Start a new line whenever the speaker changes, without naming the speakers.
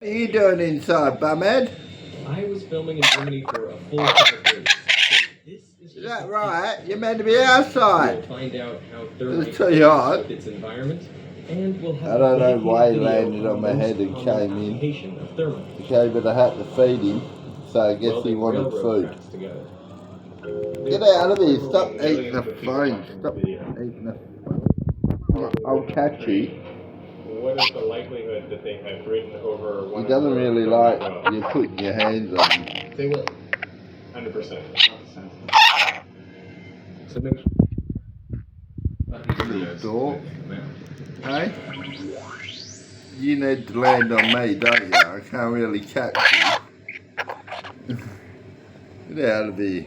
What are you doing inside, Bumhead?
I was filming in Germany for a full 5 days. So this is
that right? You're meant to be outside.
We'll find out how
It's
thermite
too hot.
with its environment, and we'll have
I don't know
a
why he
video
landed on my
most
head and
common
came in.
application of thermite.
Okay, but I had to feed him, so I guess he
Welding
wanted
railroad
food.
tracks together.
Get out of here, stop eating the phone, stop eating the phone. I'll catch you.
What is the likelihood that they have ridden over one
He doesn't
of the
really like you putting your hands on him.
They will. 100%.
So make
Little dog. Hey? You need to land on me, don't you? I can't really catch you. Get out of here.